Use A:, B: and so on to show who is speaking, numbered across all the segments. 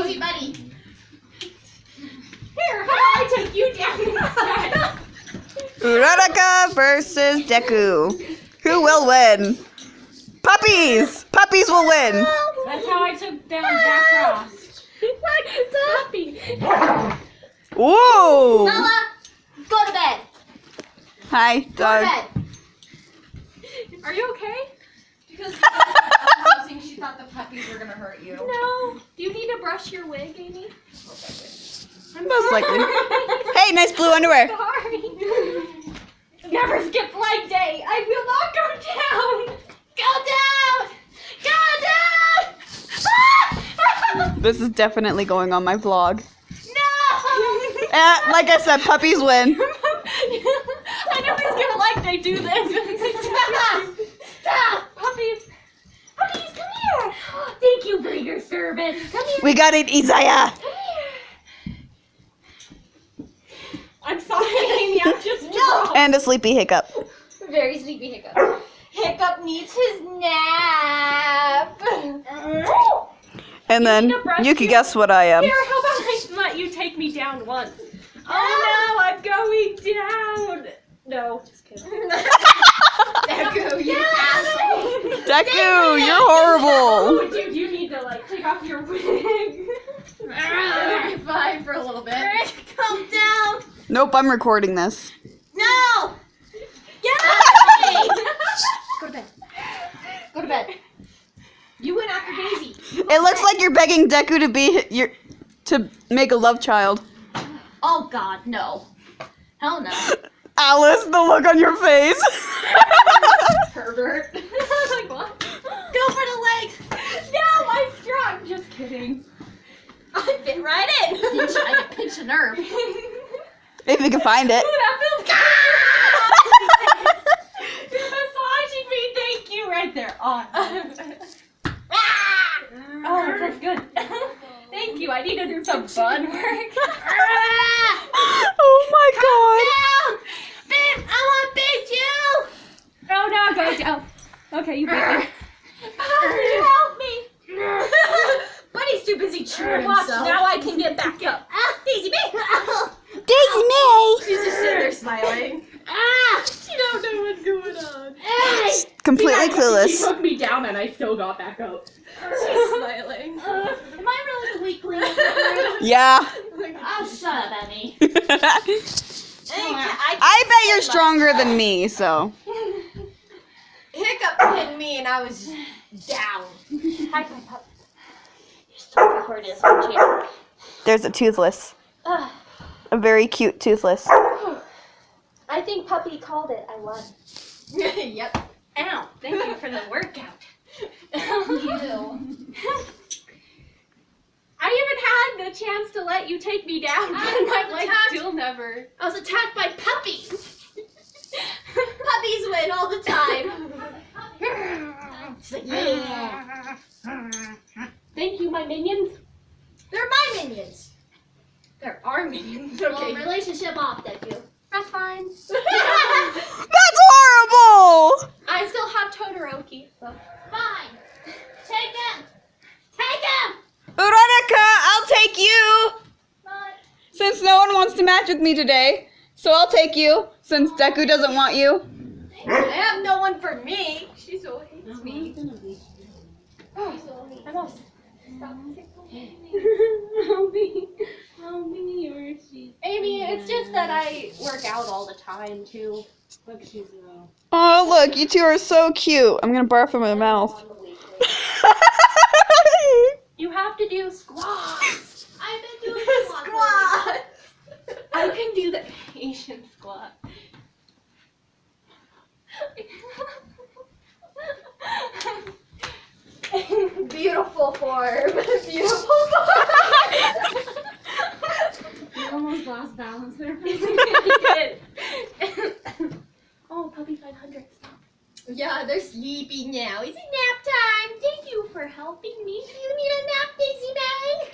A: Daisy buddy.
B: Here, how about I take you down instead?
C: Uraraka versus Deku. Who will win? Puppies! Puppies will win.
B: That's how I took down Jack Frost. Puppy.
C: Whoa!
A: Bella, go to bed.
C: Hi,
A: Go to
C: dog.
A: bed.
B: Are you okay?
A: Because she thought the puppies were gonna hurt you.
B: No. Do you need to brush your wig, Amy?
C: Most likely. Hey, nice blue underwear.
B: Sorry. Never skip leg day. I will not go down.
A: Go down! Go down!
C: This is definitely going on my vlog.
A: No!
C: Like I said, puppies win.
B: I never skip leg day. Do this.
A: Stop! Stop!
B: Puppies. Puppies, come here. Thank you for your service. Come here.
C: We got it, Izaya.
B: I'm sorry, Amy. I'm just
A: No!
C: And a sleepy Hiccup.
A: Very sleepy Hiccup. Hiccup needs his nap.
C: And then you can guess what I am.
B: Here, how about I let you take me down once? Oh no, I'm going down. No, just kidding.
A: Deku, you asshole.
C: Deku, you're horrible.
B: Oh, dude, you need to like take off your wig.
A: It'll be fine for a little bit. Calm down.
C: Nope, I'm recording this.
A: No! Get out of me! Go to bed. Go to bed. You went after Daisy.
C: It looks like you're begging Deku to make a love child.
A: Oh God, no. Hell no.
C: Alice, the look on your face.
A: Pervert.
B: Like what?
A: Go for the legs.
B: No, I'm strong. Just kidding.
A: I fit right in. I can pinch a nerve.
C: If you can find it.
B: Ooh, that feels good. You're massaging me. Thank you, right there. Oh, oh, that feels good. Thank you. I needed some fun work.
C: Oh my god.
A: Down! Babe, I want to beat you!
B: Oh no, go down. Okay, you beat me.
A: Help me! Buddy's too busy chewing
B: Watch,
A: himself.
B: now I can get back up.
A: Daisy, babe!
C: Daisy May.
A: She's just sitting there smiling.
B: She don't know what's going on.
C: Completely
B: She
C: clueless.
B: took me down and I still got back up.
A: She's smiling. Am I really the weakling?
C: Yeah.
A: Oh, shut up, Emmy.
C: I bet you're stronger than me, so.
A: Hiccup hit me and I was down.
B: Hi, pup.
A: You're still recording this, aren't you?
C: There's a toothless. A very cute toothless.
B: I think Puppy called it. I won.
A: Yep.
B: Ow. Thank you for the workout.
A: You.
B: I even had the chance to let you take me down, but my
A: was
B: leg
A: attacked.
B: still never.
A: I was attacked by puppies. Puppies win all the time. She's like, yeah.
B: Thank you, my minions.
A: They're my minions.
B: There are minions.
A: Well,
B: Okay.
A: relationship off, Deku.
B: That's fine.
C: That's horrible!
B: I still have Todoroki, so.
A: Fine. Take him. Take him.
C: Uraraka, I'll take you!
A: Bye.
C: Since no one wants to match with me today, so I'll take you, since Deku doesn't want you.
A: I have no one for me.
B: She so hates me.
A: Oh,
B: I'm all stop. I'll be yours. Amy, it's just that I work out all the time too. Look, she's
C: Oh, look, you two are so cute. I'm gonna barf in my mouth.
B: You have to do squats.
A: I've been doing squats.
B: I can do the Asian squat.
A: Beautiful form. Beautiful form.
B: You almost lost balance there. Oh, puppy 500. Stop.
A: Yeah, they're sleepy now. It's nap time. Thank you for helping me. Do you need a nap, Daisy May?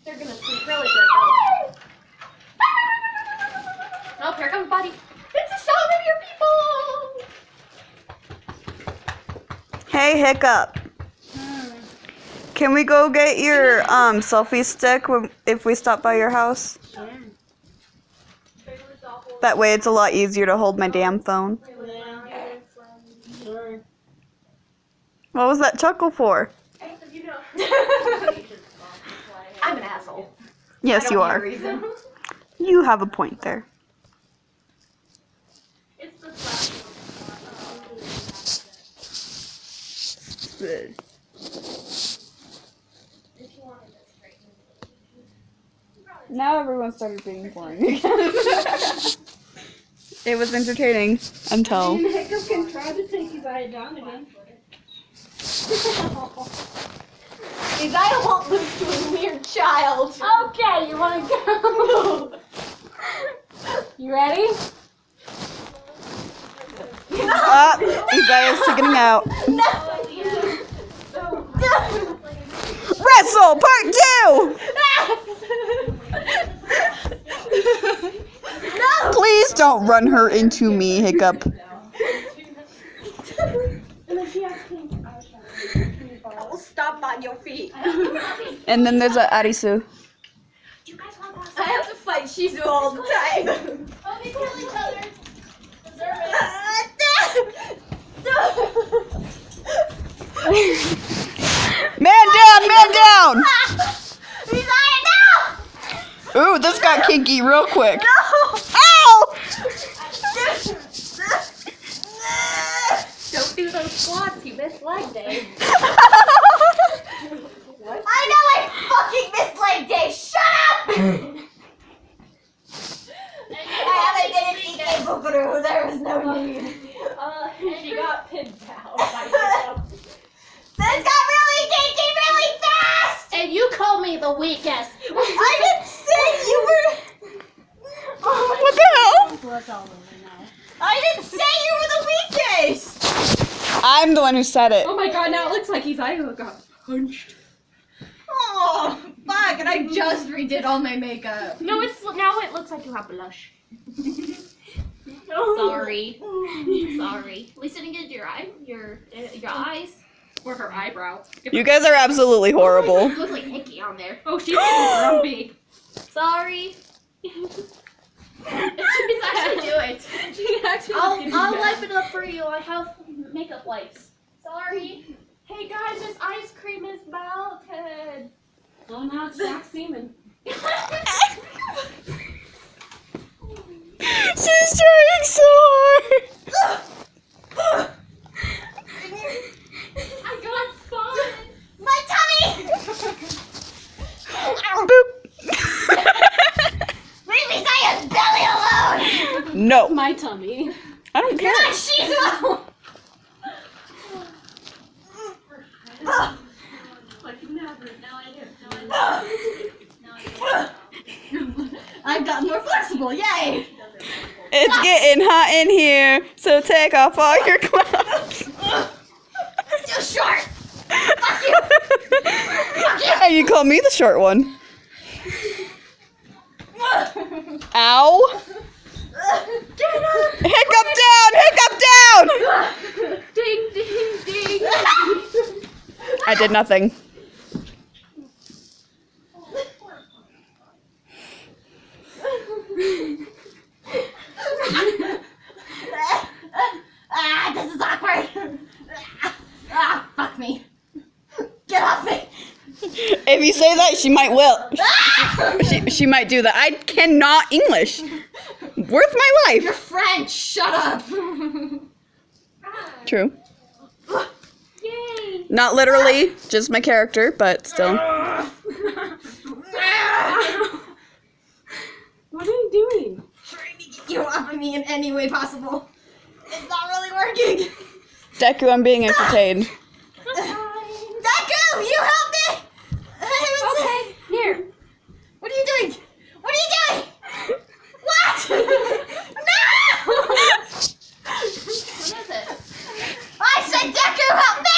B: They're gonna sleep really good though. Oh, here comes Buddy.
A: It's a song of your people.
C: Hey, Hiccup. Can we go get your selfie stick if we stop by your house? That way it's a lot easier to hold my damn phone.
B: Sure.
C: What was that chuckle for?
A: I'm an asshole.
C: Yes, you are.
A: Reason.
C: You have a point there. Now everyone started being boring again. It was entertaining until.
B: Hiccup can try to take Izaya down again.
A: Izaya won't lose to a weird child.
B: Okay, you want to go? You ready?
C: Izaya's chickening out.
A: No.
C: Wrestle part 2!
A: No.
C: Please don't run her into me, Hiccup.
A: Stop on your feet.
C: And then there's a Arisu.
A: I have to fight Shizu all the time.
B: Oh, we kill each other.
C: Man down, man down!
A: Izaya, no!
C: Ooh, this got kinky real quick.
A: No!
C: Ow!
B: Don't do those squats, you missed leg day.
A: I know I fucking missed leg day. Shut up! I haven't been in Ike Bukuru. There was no need.
B: She got pinned down by Hiccup.
A: This got really kinky really fast!
B: And you call me the weakest.
A: I didn't say you were...
C: What the hell?
B: Blood's all over now.
A: I didn't say you were the weakest!
C: I'm the one who said it.
B: Oh my god, now it looks like Izaya got punched.
A: Oh, fuck, and I just redid all my makeup.
B: No, now it looks like you have blush. Sorry. Sorry. At least I didn't get your eyes. Or her eyebrow.
C: You guys are absolutely horrible.
B: Looks like Hickey on there. Oh, she's getting grumpy. Sorry. She's actually do it. She actually I'll wipe it up for you. I have makeup wipes. Sorry. Hey guys, this ice cream is melted. Oh, now it's Jack semen.
C: She's trying so hard.
B: I got fun.
A: My tummy!
C: Boop.
A: Leave Izaya's belly alone!
C: No,
B: My tummy.
C: I don't care.
A: God, she's alone! I've gotten more flexible, yay!
C: It's getting hot in here, so take off all your clothes.
A: Too short! Fuck you!
C: And you call me the short one. Ow! Hiccup down! Hiccup down!
B: Ding, ding, ding.
C: I did nothing.
A: This is awkward. Fuck me. Get off me.
C: If you say that, she might will. She might do that. I cannot English. Worth my
A: You're
C: life.
A: French. Shut up.
C: True.
B: Yay.
C: Not literally, just my character, but still.
B: What are you doing?
A: Trying to get you off of me in any way possible. It's not really working.
C: Deku, I'm being entertained.
A: Deku, you help me!
B: Okay, here.
A: What are you doing? What are you doing? What? No!
B: What is it?
A: I said Deku, help me!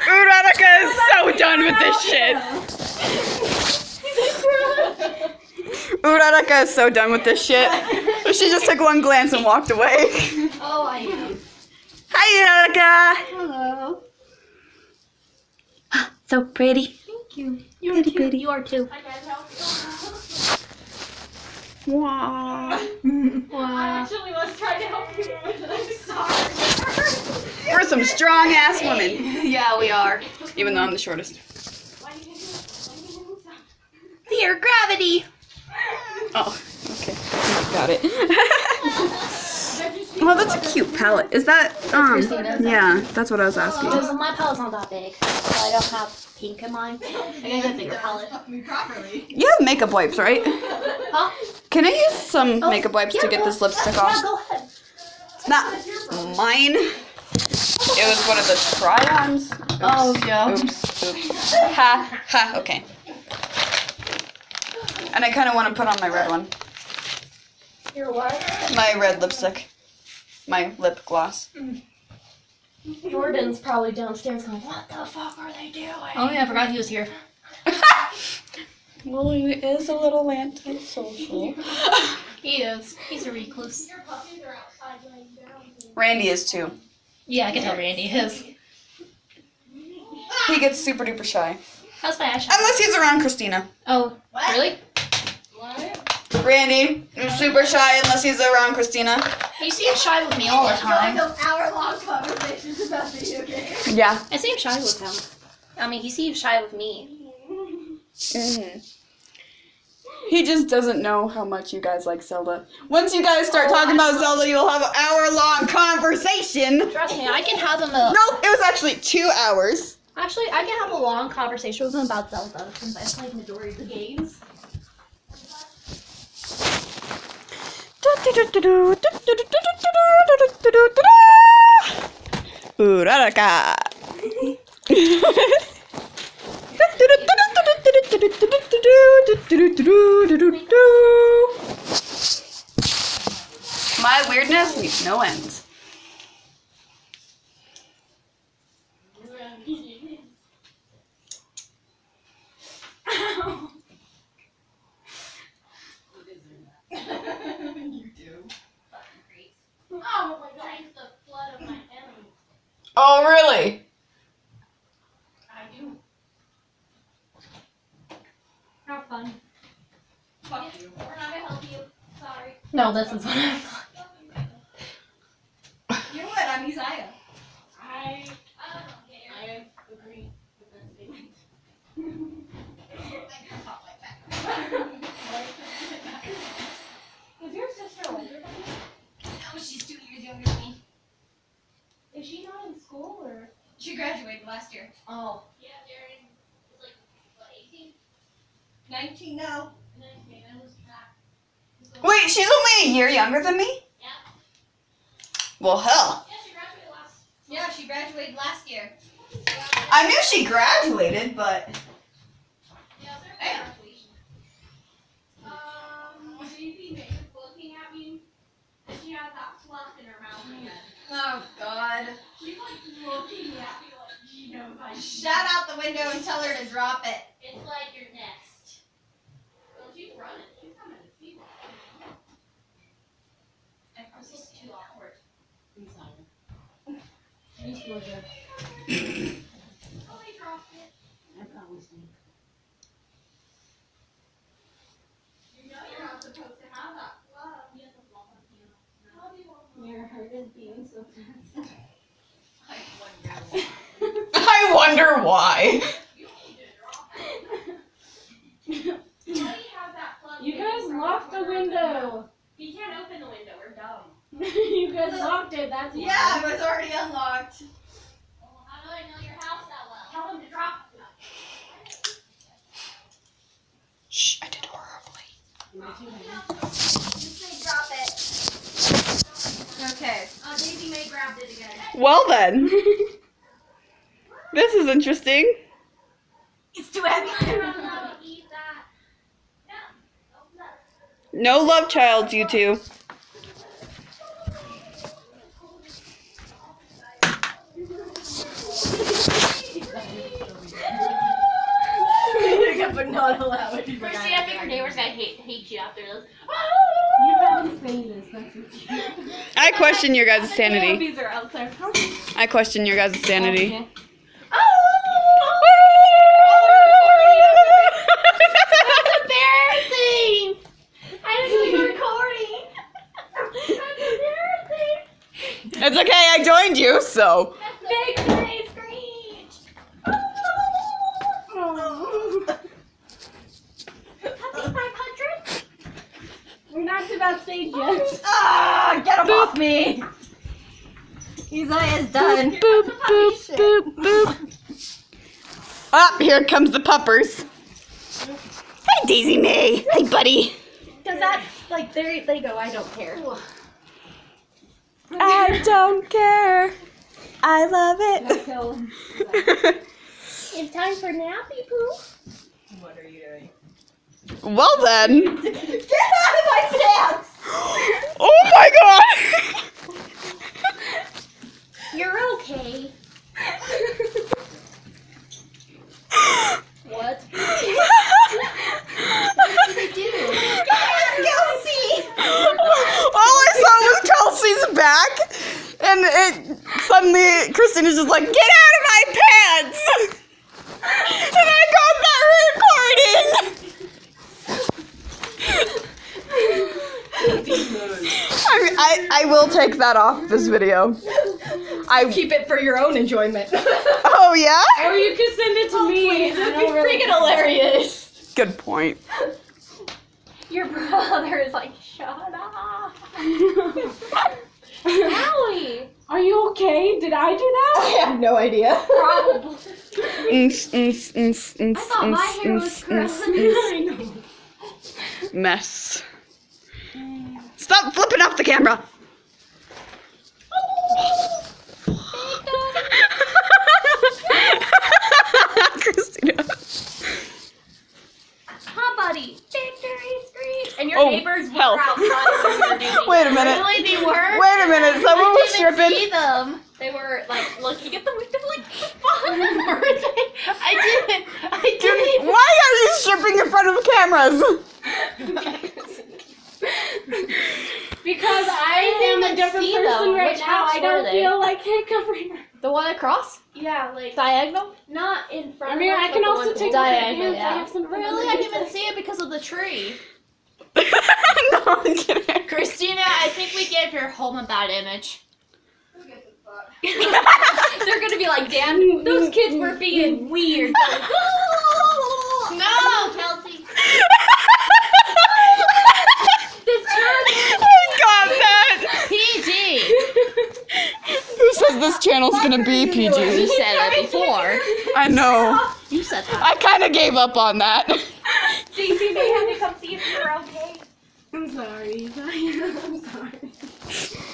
C: Uraraka is so done with this shit. Uraraka is so done with this shit. She just took one glance and walked away.
A: Oh, I am.
C: Hi, Zelda.
B: Hello.
C: So pretty.
B: Thank you. You
C: Pretty,
B: are too.
C: pretty.
B: You are too.
C: Wow.
B: Wow.
A: Actually was trying to help you, but I'm sorry.
C: We're some strong ass women.
B: Yeah, we are.
C: Even though I'm the shortest.
B: Dear gravity.
C: Oh, okay. Got it. Well, that's a cute palette. Is that,
B: Christina's.
C: yeah, that's what I was asking.
B: Because my palette's not that big, so I don't have pink in mine. I gotta get a bigger palette.
C: You have makeup wipes, right?
B: Huh?
C: Can I use some makeup wipes to get this lipstick off?
B: Yeah, go ahead.
C: It's not mine. It was one of the try-ons. Oops.
B: Oh, yeah.
C: Oops. Ha, ha, okay. And I kind of want to put on my red one.
B: Your what?
C: My red lipstick. My lip gloss.
B: Jordan's probably downstairs going, what the fuck are they doing? Oh yeah, I forgot he was here.
C: Well, he is a little antisocial.
B: He is. He's a recluse.
C: Randy is too.
B: Yeah, I can tell Randy is.
C: He gets super duper shy.
B: How's my eyeshadow?
C: Unless he's around Christina.
B: Oh, really?
C: Randy is super shy unless he's around Christina.
B: He seems shy with me all the time.
A: Those hour-long conversations about video games.
C: Yeah.
B: I seem shy with him. I mean, he seems shy with me.
C: Mm-hmm. He just doesn't know how much you guys like Zelda. Once you guys start talking about Zelda, you'll have an hour-long conversation.
B: Trust me, I can have him
C: No, it was actually 2 hours.
B: Actually, I can have a long conversation with him about Zelda since I played majority of the games.
C: Uraraka. My weirdness needs no ends.
A: Oh my god, it's the blood of my enemy.
C: Oh, really?
A: I do.
B: Have fun.
A: Fuck you. We're not gonna help you. Sorry.
B: No, this is what I'm.
A: You know what? I'm Izaya. I don't care. I agree with that statement. Is your sister older than me? No, she's 2 years younger than me. Is she not in school or? She graduated last year.
B: Oh.
A: Yeah, Darren is like, what, 18? 19 now. 19, I was track.
C: Wait, she's only a year younger than me?
A: Yeah.
C: Well, hell.
A: Yeah, she graduated last year.
C: I knew she graduated, but...
A: Yeah, it's her graduation. Maybe Meg's looking at me, and she has that fluff in her mouth again.
C: Oh, God.
A: She's like looking at me like she knows I
D: Shout out the window and tell her to drop it.
A: It's like your nest. Well, she's running. She's coming to see me. This is too awkward.
D: I used to live there.
A: Oh, they dropped it.
D: I promised you.
A: You know you're not supposed to have that fluff. You have to fluff on you. How do you want to
D: Your heart is beating so fast.
C: I wonder why.
A: You need to drop it. You know you have that fluff.
D: You guys locked the window.
A: You can't open the window. We're dumb.
D: You guys locked it, that's why.
A: Yeah, it was already unlocked. Well, how do I know your house that well? Tell them to drop it.
C: Shh, I did horribly.
A: Just say drop it.
D: Okay.
A: Daisy May grabbed it again.
C: Well then. This is interesting.
A: It's too heavy. You're not allowed to eat that.
C: No love childs, you two.
D: But not allowed.
A: First, I think your neighbors gonna hate you after this.
D: You have I'm saying this. That's what
C: I question your guys' sanity.
B: These are out there.
C: I question your guys' sanity.
B: Okay.
A: That's embarrassing. I didn't even recording. That's embarrassing.
C: It's okay, I joined you, so.
A: Victory screech. Happy 500.
D: We're not to that stage yet.
B: Get him off me. Izaya's done.
C: Boop, boop, boop, boop. Up, here comes the puppers. Hi, Daisy May. Hi, buddy.
B: Does that, like, there they go. I don't care.
C: I don't care. I love it.
A: It's time for nappy poo.
B: What are you doing?
C: Well then.
B: Get out of my pants!
C: Oh my god.
A: You're okay. What? What did they do?
B: Kelsey!
C: All I saw was Kelsey's back, and it suddenly Christina's just like, "Get out of my pants!" And I got that recording. I will take that off this video.
B: Keep it for your own enjoyment.
C: Oh yeah?
D: Or you could send it to me.
B: Please, it'd be freaking hilarious.
C: Good point.
A: Your brother is like, shut up. Howie.
D: Are you okay? Did I do that?
B: I have no idea.
A: Probably.
C: I
A: I thought my hair was curly.
D: I know.
C: Mess. Stop flipping off the camera. Christina.
A: Huh, buddy? Victory screech. And your neighbors were
C: hell.
A: outside when you were doing
C: Wait a minute.
A: Really, they were?
C: Wait a minute. Someone
A: I
C: was
A: didn't
C: stripping.
A: see them. They were like looking at the window like, I didn't.
C: Why are you stripping in front of cameras?
D: Because I am a
A: didn't
D: different
A: see
D: person
A: them.
D: right
A: Which
D: now.
A: house
D: I
A: were
D: don't
A: they?
D: feel like Hiccup right now.
B: The one across?
A: Yeah, like
B: Diagonal?
A: not in front
D: I mean,
A: of us,
D: I can
A: but the
D: also
A: one
D: take
B: diagonal,
D: my pants.
B: yeah.
D: I have some
A: Really? I didn't even see it because of the tree.
C: No, I'm kidding.
A: Christina, I think we gave your home a bad image.
B: They're gonna be like, damn, those kids were being weird.
A: No, Kelsey.
B: This channel.
C: I got that.
A: PG.
C: Who says this channel's gonna be
A: You
C: PG?
A: said it before.
C: I know.
A: You said that.
C: I kind of gave up on that.
A: Daisy may have to come see if you're okay.
D: I'm sorry. I'm sorry.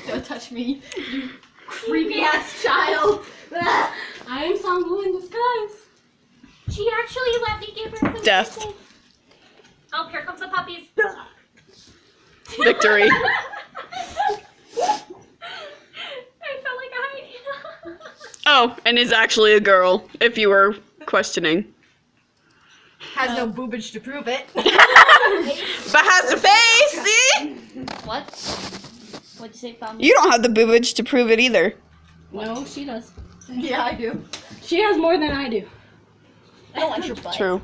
B: Don't touch me, you creepy ass child.
D: I am Sangu in disguise.
A: She actually let me give her some
C: Death.
A: kisses. Oh, here comes the puppies.
C: Victory.
A: I felt like a hyena.
C: Oh, and is actually a girl, if you were questioning.
B: Has no boobage to prove it.
C: But has a face, see?
A: What? What'd you say, Thumb?
C: You don't have the boobage to prove it either.
D: No, she does.
B: Yeah, I do.
D: She has more than I do.
B: I don't want your butt.
C: True.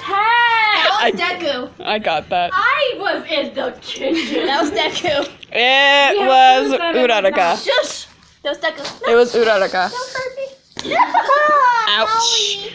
B: That was Deku.
C: I got that.
B: I was in the kitchen. That was Deku.
C: It
D: Yeah,
C: was
D: that is not-
C: Uraraka.
B: Shush. That was Deku.
C: It was Uraraka.
A: Don't hurt me.
C: Ouch.